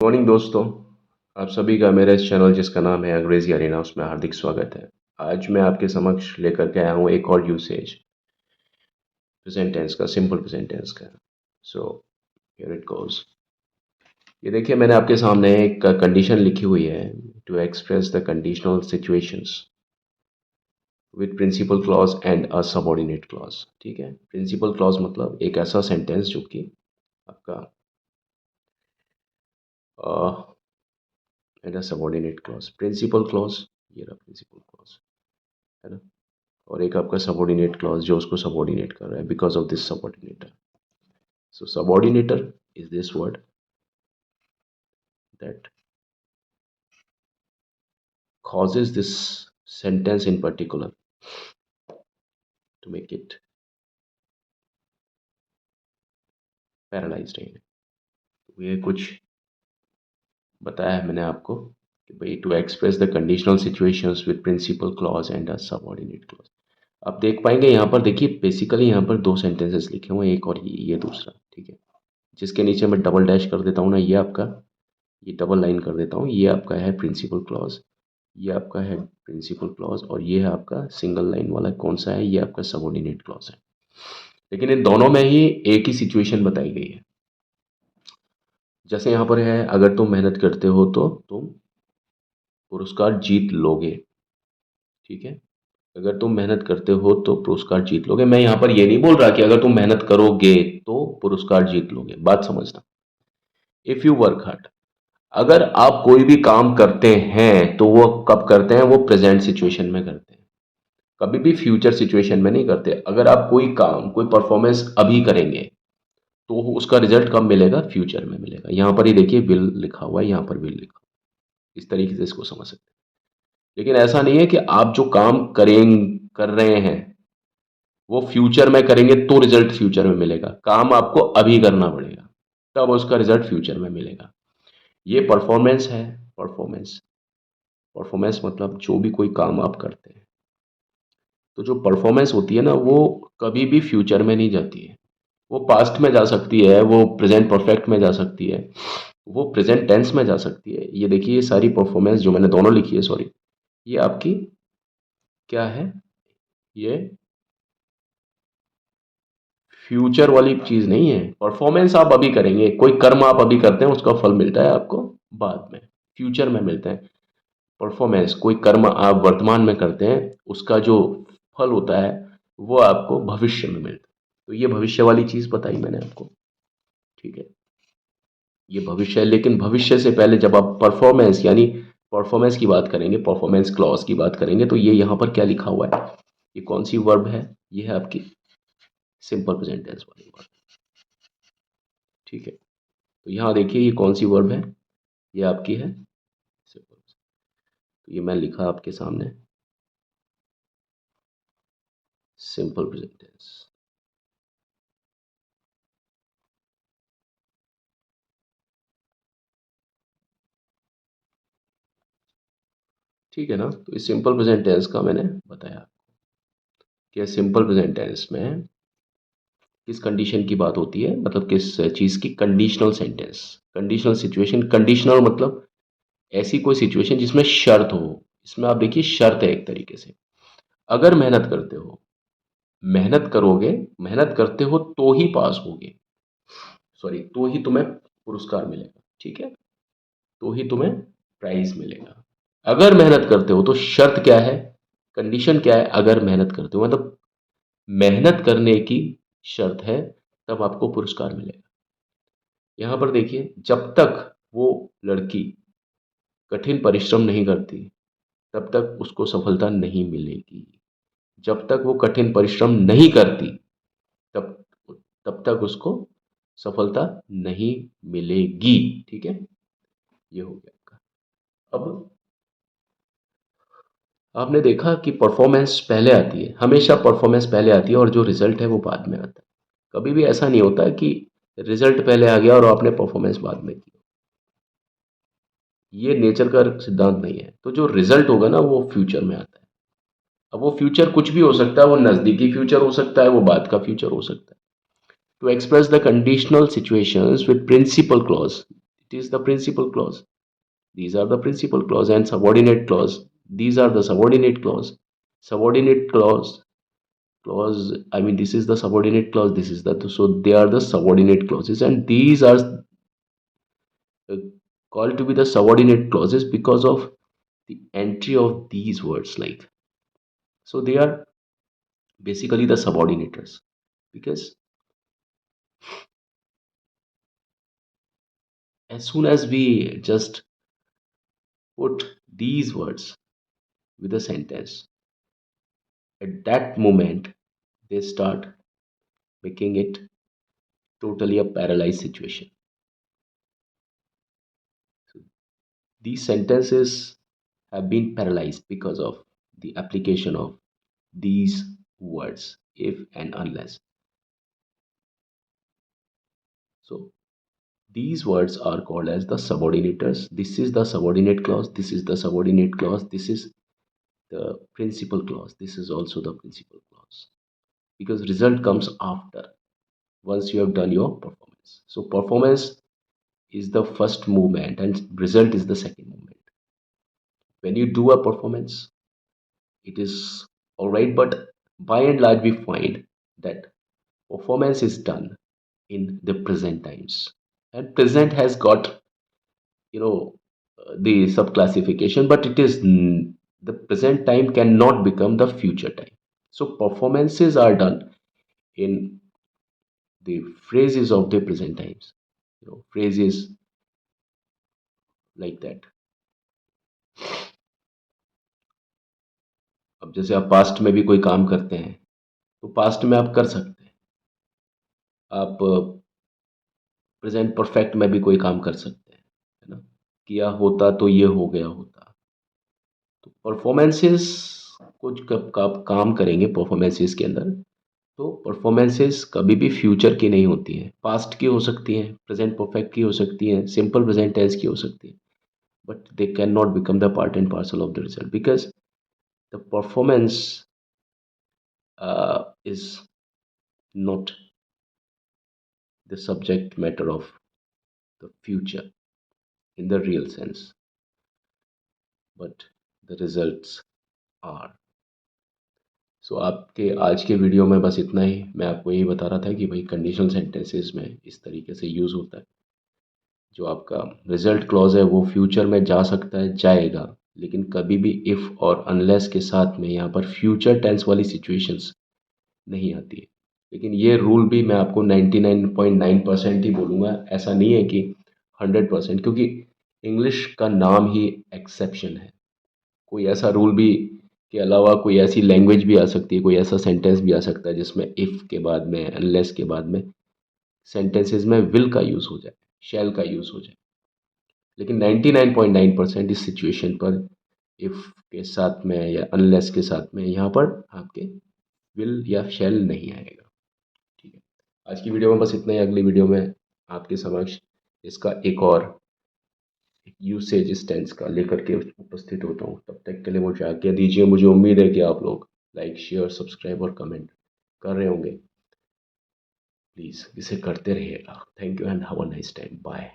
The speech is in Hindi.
मॉर्निंग दोस्तों। आप सभी का मेरे इस चैनल जिसका नाम है अंग्रेजी अरेना उसमें हार्दिक स्वागत है। आज मैं आपके समक्ष लेकर के आया हूँ एक और यूसेज प्रेजेंट टेंस का, सिंपल प्रेजेंट टेंस का। So here it goes. ये देखिए, मैंने आपके सामने एक कंडीशन लिखी हुई है to express the conditional situations with principal clause and a subordinate clause. ठीक है, प्रिंसिपल क्लॉज मतलब एक ऐसा सेंटेंस जो कि आपका and a subordinate clause. Principal clause, ये रहा प्रिंसिपल क्लॉज, है ना। और एक आपका सबऑर्डिनेट क्लॉज जो उसको सबऑर्डिनेट कर रहा है because of this subordinator. So subordinator is this word that causes this sentence in particular to make it paralysed है। ये कुछ बताया है मैंने आपको कि भाई to express the conditional situations with principal clause and a subordinate clause. आप देख पाएंगे यहाँ पर, देखिए बेसिकली यहाँ पर दो सेंटेंसेस लिखे हुए हैं, एक और ये दूसरा। ठीक है, जिसके नीचे मैं डबल डैश कर देता हूँ ना, ये आपका, ये डबल लाइन कर देता हूँ, ये आपका है प्रिंसिपल क्लॉज, ये आपका है प्रिंसिपल क्लॉज, और ये है आपका सिंगल लाइन वाला कौन सा है, ये आपका सबऑर्डिनेट क्लॉज है। लेकिन इन दोनों में ही एक ही सिचुएशन बताई गई है। जैसे यहाँ पर है, अगर तुम मेहनत करते हो तो तुम पुरस्कार जीत लोगे। ठीक है, अगर तुम मेहनत करते हो तो पुरस्कार जीत लोगे। मैं यहाँ पर ये नहीं बोल रहा कि अगर तुम मेहनत करोगे तो पुरस्कार जीत लोगे, बात समझना। इफ यू वर्क हार्ड, अगर आप कोई भी काम करते हैं तो वो कब करते हैं, वो प्रेजेंट सिचुएशन में करते हैं, कभी भी फ्यूचर सिचुएशन में नहीं करते। अगर आप कोई काम, कोई परफॉर्मेंस अभी करेंगे तो उसका रिजल्ट कब मिलेगा, फ्यूचर में मिलेगा। यहाँ पर ही देखिए विल लिखा हुआ है, यहाँ पर विल लिखा हुआ है। इस तरीके से इसको समझ सकते हैं। लेकिन ऐसा नहीं है कि आप जो काम कर रहे हैं वो फ्यूचर में करेंगे तो रिजल्ट फ्यूचर में मिलेगा। काम आपको अभी करना पड़ेगा, तब उसका रिजल्ट फ्यूचर में मिलेगा। ये परफॉर्मेंस है। परफॉर्मेंस, परफॉर्मेंस मतलब जो भी कोई काम आप करते हैं, तो जो परफॉर्मेंस होती है ना, वो कभी भी फ्यूचर में नहीं जाती है। वो पास्ट में जा सकती है, वो प्रेजेंट परफेक्ट में जा सकती है, वो प्रेजेंट टेंस में जा सकती है। ये देखिए, ये सारी परफॉर्मेंस जो मैंने दोनों लिखी है, सॉरी, ये आपकी क्या है, ये फ्यूचर वाली चीज नहीं है। परफॉर्मेंस आप अभी करेंगे, कोई कर्म आप अभी करते हैं, उसका फल मिलता है आपको बाद में, फ्यूचर में मिलता है। परफॉर्मेंस, कोई कर्म आप वर्तमान में करते हैं, उसका जो फल होता है वो आपको भविष्य में मिलता है। तो ये भविष्य वाली चीज बताई मैंने आपको। ठीक है, ये भविष्य है। लेकिन भविष्य से पहले जब आप परफॉर्मेंस यानी परफॉर्मेंस की बात करेंगे, परफॉर्मेंस क्लॉज की बात करेंगे, तो ये यहाँ पर क्या लिखा हुआ है, ये कौन सी वर्ब है, ये है आपकी सिंपल प्रेजेंट टेंस वाली वर्ब। ठीक है, तो यहाँ देखिए ये कौन सी वर्ब है, ये आपकी है सिंपल। तो ये मैं लिखा आपके सामने सिंपल प्रेजेंट टेंस। ठीक है ना, तो इस सिंपल प्रेजेंट टेंस का मैंने बताया कि सिंपल प्रेजेंट टेंस में किस कंडीशन की बात होती है, मतलब किस चीज़ की, conditional sentence, conditional situation. Conditional मतलब ऐसी कोई सिचुएशन जिसमें शर्त हो। इसमें आप देखिए शर्त है एक तरीके से। अगर मेहनत करते हो, मेहनत करोगे, मेहनत करते हो तो ही पास होगे, सॉरी, तो ही तुम्हें पुरस्कार मिलेगा। ठीक है, तो ही तुम्हें प्राइज मिलेगा। अगर मेहनत करते हो तो शर्त क्या है, कंडीशन क्या है, अगर मेहनत करते हो मतलब मेहनत करने की शर्त है, तब आपको पुरस्कार मिलेगा। यहाँ पर देखिए, जब तक वो लड़की कठिन परिश्रम नहीं करती तब तक उसको सफलता नहीं मिलेगी। जब तक वो कठिन परिश्रम नहीं करती तब तब तक उसको सफलता नहीं मिलेगी। ठीक है, ये हो गया आपका। अब आपने देखा कि परफॉर्मेंस पहले आती है, हमेशा परफॉर्मेंस पहले आती है और जो रिजल्ट है वो बाद में आता है। कभी भी ऐसा नहीं होता कि रिजल्ट पहले आ गया और आपने परफॉर्मेंस बाद में की। ये नेचर का सिद्धांत नहीं है। तो जो रिजल्ट होगा ना, वो फ्यूचर में आता है। अब वो फ्यूचर कुछ भी हो सकता है, वो नज़दीकी फ्यूचर हो सकता है, वो बाद का फ्यूचर हो सकता है। To express the conditional situations with principal clause, It is the principal clause. These are the principal clause and subordinate clause. These are the subordinate clause. Subordinate clause. I mean, this is the subordinate clause. This is the so they are the subordinate clauses, and these are uh, called to be the subordinate clauses because of the entry of these words. Like so, they are basically the subordinators because as soon as we just put these words with a sentence, at that moment they start making it totally a paralyzed situation. So these sentences have been paralyzed because of the application of these words, if and unless. So these words are called as the subordinators. This is the subordinate clause, this is the subordinate clause, this is the principal clause, this is also the principal clause. Because result comes after, once you have done your performance. So performance is the first movement and result is the second movement. When you do a performance, it is all right, but by and large we find that performance is done in the present times, and present has got, you know, the subclassification, but the present time cannot become the future time. So performances are done in the phrases of the present times, phrases like that. अब जैसे आप पास्ट में भी कोई काम करते हैं तो पास्ट में आप कर सकते हैं, आप प्रेजेंट परफेक्ट में भी कोई काम कर सकते हैं, है ना? किया होता तो ये हो गया होता। तो परफॉर्मेंसेस कुछ कब आप काम करेंगे परफॉर्मेंसेस के अंदर, तो परफॉर्मेंसेस कभी भी फ्यूचर की नहीं होती हैं, पास्ट की हो सकती हैं, प्रेजेंट परफेक्ट की हो सकती हैं, सिंपल प्रेजेंट टेंस की हो सकती है, but they can not become the part and parcel of the result because the performance is not the subject matter of the future in the real sense, but the results are. सो आपके आज के वीडियो में बस इतना ही। मैं आपको यही बता रहा था कि भाई कंडीशनल सेंटेंसेस में इस तरीके से यूज़ होता है। जो आपका रिजल्ट क्लॉज है वो फ्यूचर में जा सकता है, जाएगा, लेकिन कभी भी इफ़ और अनलेस के साथ में यहाँ पर फ्यूचर टेंस वाली सिचुएशंस नहीं आती है। लेकिन ये रूल भी मैं आपको 99.9% ही बोलूँगा, ऐसा नहीं है कि 100%, क्योंकि इंग्लिश का नाम ही एक्सेप्शन है। कोई ऐसा रूल भी के अलावा कोई ऐसी लैंग्वेज भी आ सकती है, कोई ऐसा सेंटेंस भी आ सकता है जिसमें इफ़ के बाद में, अनलेस के बाद में सेंटेंसेस में विल का यूज़ हो जाए, शैल का यूज़ हो जाए। लेकिन 99.9% इस सिचुएशन पर इफ़ के साथ में या अनलेस के साथ में यहाँ पर आपके विल या शैल नहीं आएगा। ठीक है, आज की वीडियो में बस इतना ही। अगली वीडियो में आपके समक्ष इसका एक और यूसेज इस टेंस का लेकर के उपस्थित होता हूँ। तब तक के लिए मुझे आज्ञा दीजिए। मुझे उम्मीद है कि आप लोग लाइक, शेयर, सब्सक्राइब और कमेंट कर रहे होंगे। प्लीज़ इसे करते रहिएगा। Thank you and have a nice time. Bye.